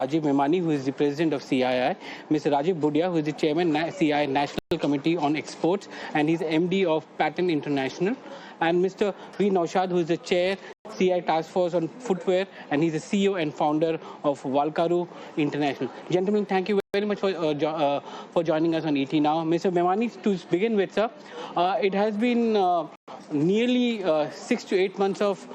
Rajiv Memani, who is the president of CII, Mr. Rajiv Budia, who is the chairman CII National Committee on Exports, and he's MD of Patent International, and Mr. V. Naushad, who is the chair CII Task Force on Footwear, and he's the CEO and founder of Valkaru International. Gentlemen, thank you very much for joining us on ET Now. Mr. Memani, to begin with, sir, it has been nearly 6 to 8 months of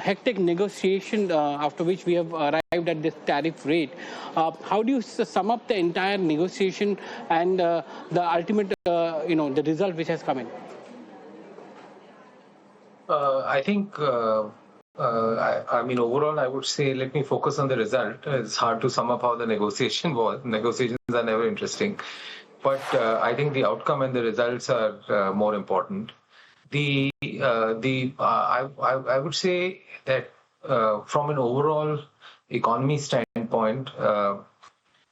hectic negotiation, after which we have arrived at this tariff rate. How do you sum up the entire negotiation and the ultimate, the result which has come in? I think, I mean, overall, I would say, let me focus on the result. It's hard to sum up how the negotiation was. Negotiations are never interesting. But I think the outcome and the results are more important. I would say that from an overall economy standpoint,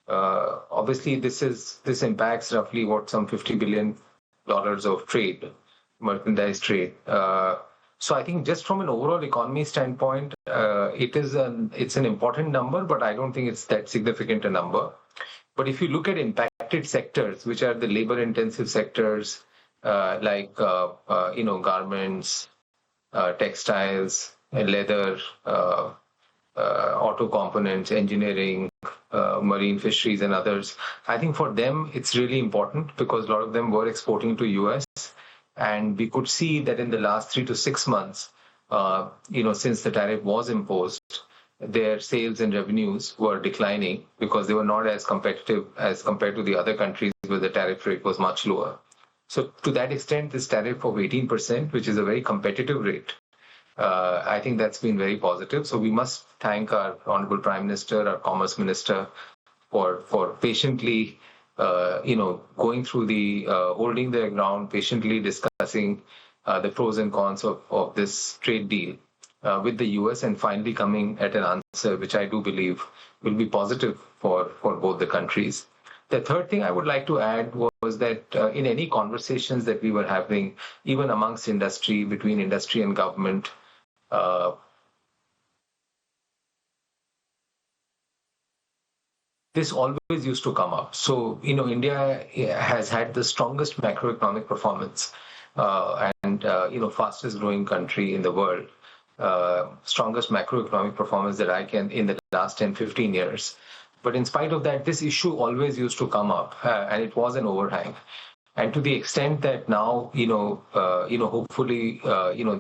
obviously this impacts roughly some $50 billion of trade, merchandise trade. So I think just from an overall economy standpoint, it's an important number, but I don't think it's that significant a number. But if you look at impacted sectors, which are the labor-intensive sectors, like garments, textiles, leather, auto components, engineering, marine fisheries, and others, I think for them it's really important because a lot of them were exporting to US. And we could see that in the last 3 to 6 months, since the tariff was imposed, their sales and revenues were declining because they were not as competitive as compared to the other countries where the tariff rate was much lower. So to that extent, this tariff of 18%, which is a very competitive rate, I think that's been very positive. So we must thank our Honorable Prime Minister, our Commerce Minister, for patiently going through holding their ground, patiently discussing the pros and cons of this trade deal with the US and finally coming at an answer, which I do believe will be positive for both the countries. The third thing I would like to add was that in any conversations that we were having, even amongst industry, between industry and government, this always used to come up. So, India has had the strongest macroeconomic performance and fastest growing country in the world, strongest macroeconomic performance that I can in the last 10, 15 years. But in spite of that, this issue always used to come up and it was an overhang. And to the extent that now, hopefully,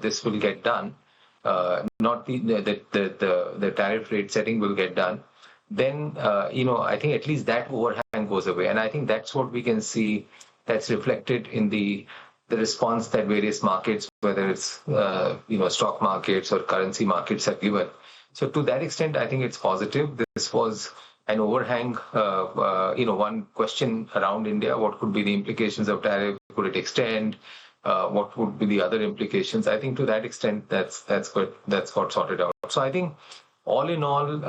this will get done, not the tariff rate setting will get done, then, I think at least that overhang goes away. And I think that's what we can see that's reflected in the response that various markets, whether it's, stock markets or currency markets have given. So to that extent, I think it's positive. This was an overhang, one question around India, what could be the implications of tariff? Could it extend? What would be the other implications? I think to that extent, that's got sorted out. So I think all in all,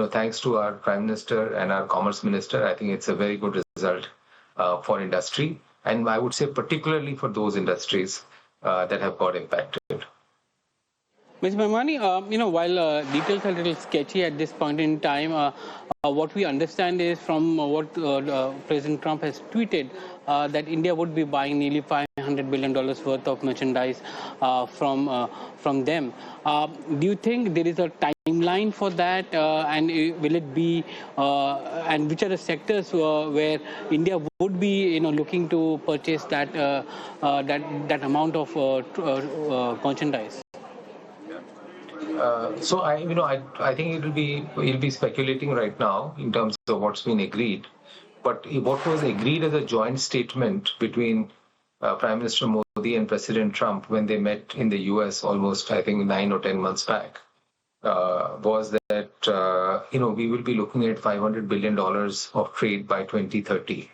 thanks to our Prime Minister and our Commerce Minister, I think it's a very good result for industry. And I would say particularly for those industries that have got impacted. Mr. Memani, while details are a little sketchy at this point in time, what we understand is from what President Trump has tweeted, that India would be buying nearly $500 billion worth of merchandise from them. Do you think there is a timeline for that, and will it be, and which are the sectors where India would be, looking to purchase that amount of merchandise? So I think we'll be speculating right now in terms of what's been agreed. But what was agreed as a joint statement between Prime Minister Modi and President Trump when they met in the US almost, I think, 9 or 10 months back, was that, we will be looking at $500 billion of trade by 2030.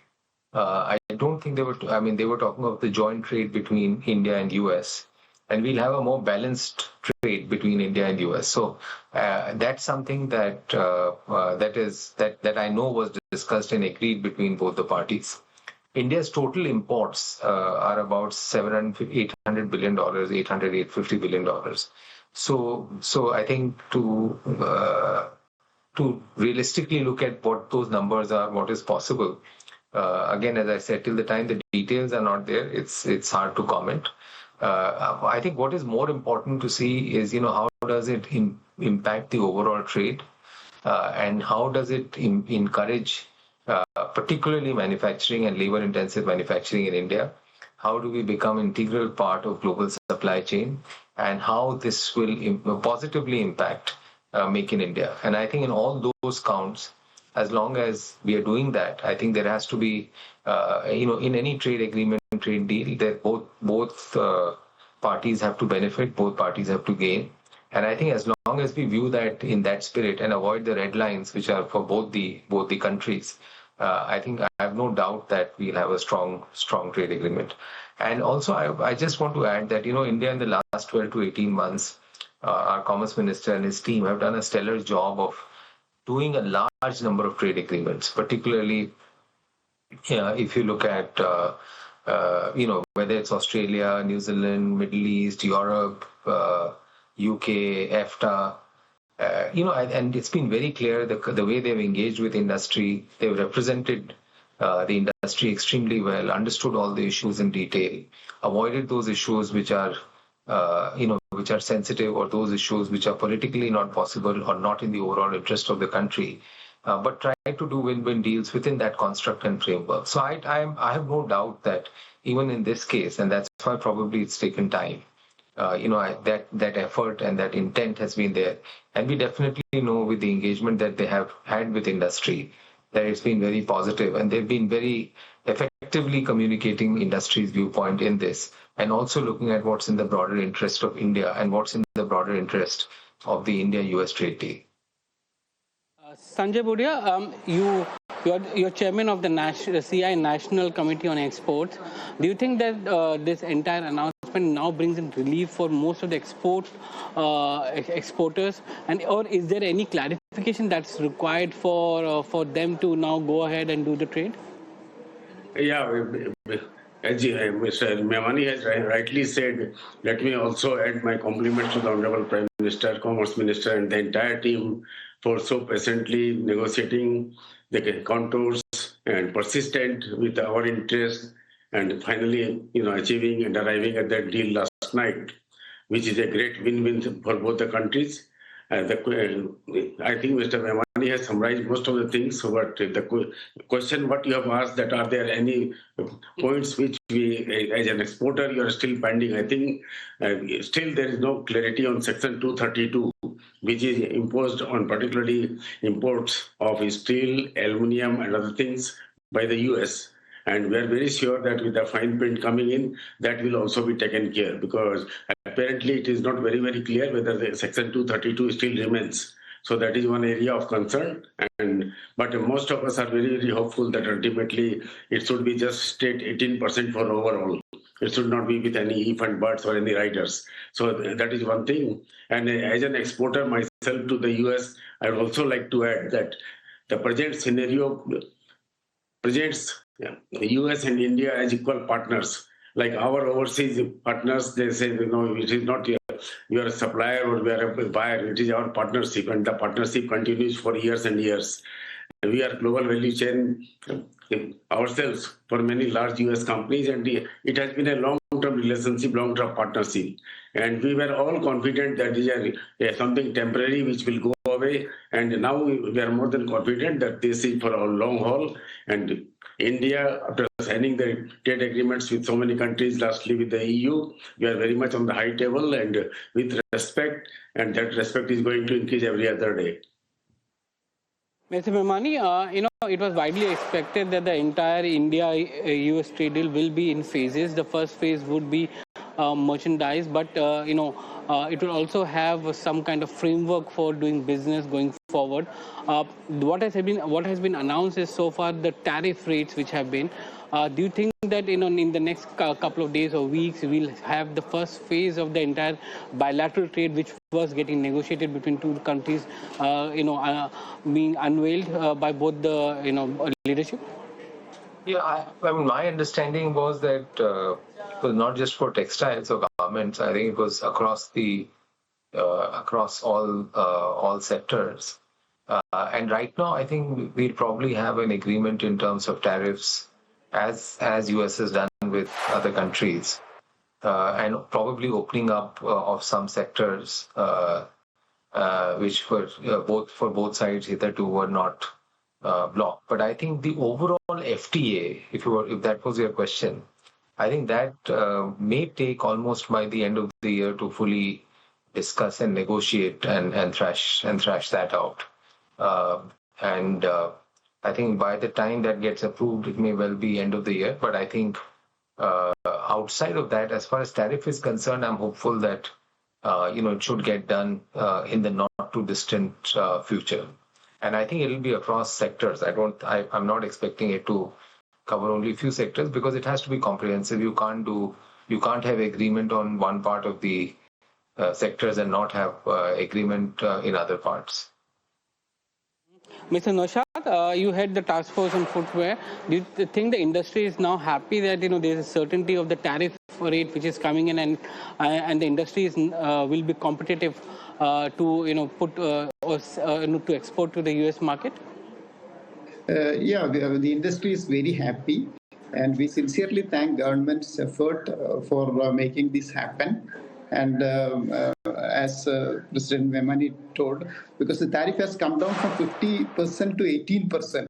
I don't think they were talking of the joint trade between India and US. And we'll have a more balanced trade between India and US. So that's something that I know was discussed and agreed between both the parties. India's total imports are about $800 billion, $850 billion. So I think to to realistically look at what those numbers are, what is possible. Again, as I said, till the time the details are not there, it's hard to comment. I think what is more important to see is, how does it impact the overall trade, and how does it encourage, particularly manufacturing and labor-intensive manufacturing in India? How do we become integral part of global supply chain, and how this will positively impact Make in India? And I think in all those counts, as long as we are doing that, I think there has to be, in any trade agreement, trade deal, that both parties have to benefit, both parties have to gain. And I think as long as we view that in that spirit and avoid the red lines, which are for both the countries, I think I have no doubt that we'll have a strong trade agreement. And also, I just want to add that, India in the last 12 to 18 months, our Commerce Minister and his team have done a stellar job of doing a large number of trade agreements, particularly if you look at, whether it's Australia, New Zealand, Middle East, Europe, UK, EFTA, and it's been very clear the way they've engaged with industry, they've represented the industry extremely well, understood all the issues in detail, avoided those issues which are, which are sensitive, or those issues which are politically not possible or not in the overall interest of the country, but try to do win-win deals within that construct and framework. So I have no doubt that even in this case, and that's why probably it's taken time, that effort and that intent has been there. And we definitely know with the engagement that they have had with industry, that it's been very positive, and they've been very effectively communicating industry's viewpoint in this, and also looking at what's in the broader interest of India and what's in the broader interest of the India-US trade deal. Sanjay Budia, you're chairman of the CII National Committee on Exports. Do you think that this entire announcement now brings in relief for most of the exporters, or is there any clarification that's required for them to now go ahead and do the trade? Yeah, as Mr. Memani has rightly said, let me also add my compliments to the Honorable Prime Minister, Commerce Minister, and the entire team for so patiently negotiating the contours and persistent with our interest, and finally, achieving and arriving at that deal last night, which is a great win-win for both the countries. I think Mr. Memani has summarized most of the things. But the question what you have asked, that are there any points which we, as an exporter, you are still pending? I think still there is no clarity on Section 232, which is imposed on particularly imports of steel, aluminium, and other things by the US. And we are very sure that with the fine print coming in, that will also be taken care, because apparently it is not very, very clear whether the Section 232 still remains. So that is one area of concern. But most of us are very, very hopeful that ultimately it should be just straight 18% for overall. It should not be with any if and buts or any riders. So that is one thing. And as an exporter myself to the US, I would also like to add that the present scenario presents the US and India as equal partners. Like our overseas partners, they say, it is not you are a supplier or we are a buyer, it is our partnership, and the partnership continues for years and years. We are global value chain ourselves for many large US companies, and it has been a long-term relationship, long-term partnership. And we were all confident that it is something temporary which will go away. And now we are more than confident that this is for a long haul. And India, after signing the trade agreements with so many countries, lastly with the EU, we are very much on the high table and with respect, and that respect is going to increase every other day. Mr. Memani, it was widely expected that the entire India-US trade deal will be in phases. The first phase would be merchandise, but it will also have some kind of framework for doing business going forward. What has been announced is so far the tariff rates which have been. Do you think that in the next couple of days or weeks we'll have the first phase of the entire bilateral trade, which was getting negotiated between two countries, being unveiled by both the leadership? Yeah, I mean, my understanding was that it was not just for textiles or garments. I think it was across all sectors. And right now, I think we'll probably have an agreement in terms of tariffs, as US has done with other countries, and probably opening up of some sectors which were both sides hitherto were not blocked. But I think the overall FTA, if that was your question, I think that may take almost by the end of the year to fully discuss and negotiate and thrash that out. And I think by the time that gets approved, it may well be end of the year. But I think outside of that, as far as tariff is concerned, I'm hopeful that it should get done in the not too distant future. And I think it'll be across sectors. I'm not expecting it to cover only a few sectors because it has to be comprehensive. You can't have agreement on one part of the sectors and not have agreement in other parts. Mr. Naushad, you head the task force on footwear. Do you think the industry is now happy that there's a certainty of the tariff rate which is coming in, and the industry will be competitive to to export to the US market? The industry is very happy, and we sincerely thank government's effort for making this happen. And as President Memani told, because the tariff has come down from 50% to 18%.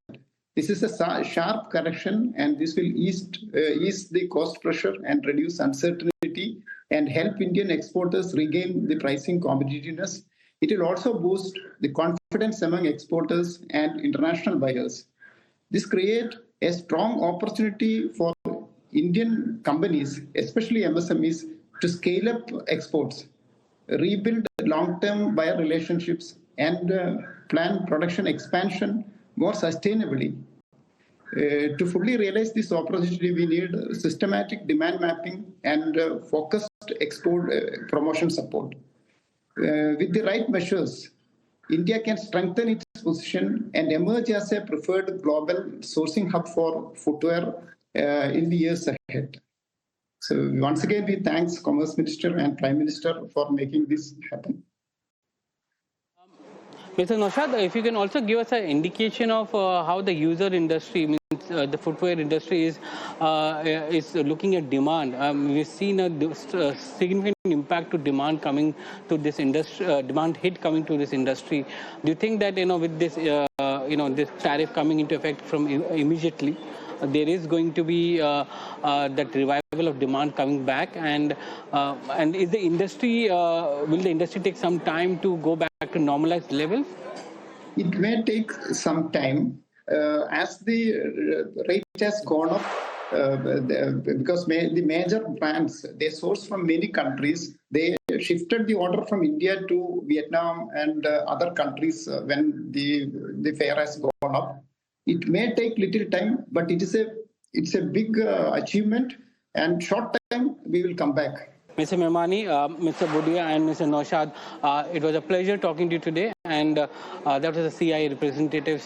This is a sharp correction, and this will ease the cost pressure and reduce uncertainty and help Indian exporters regain the pricing competitiveness. It will also boost the confidence among exporters and international buyers. This creates a strong opportunity for Indian companies, especially MSMEs, to scale up exports, rebuild long-term buyer relationships, and plan production expansion more sustainably. To fully realize this opportunity, we need systematic demand mapping and focused export promotion support. With the right measures, India can strengthen its position and emerge as a preferred global sourcing hub for footwear in the years ahead. So once again, we thank Commerce Minister and Prime Minister for making this happen. Mr. Naushad, if you can also give us an indication of how the user industry, means the footwear industry, is looking at demand. We've seen a significant impact to demand coming to this industry, demand hit coming to this industry. Do you think that with this this tariff coming into effect from immediately, there is going to be that revival of demand coming back, and is the industry will the industry take some time to go back to normalized levels? It may take some time as the rate has gone up because the major brands, they source from many countries. They shifted the order from India to Vietnam and other countries when the fare has gone up. It may take little time, but it's a big achievement, and short time we will come back. Mr. Memani, Mr. Budia, and Mr. Naushad, it was a pleasure talking to you today, and that was the CII representatives,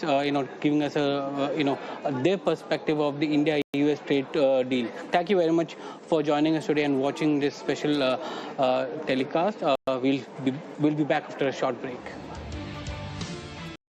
giving us their perspective of the India-US trade deal. Thank you very much for joining us today and watching this special telecast. We'll be back after a short break.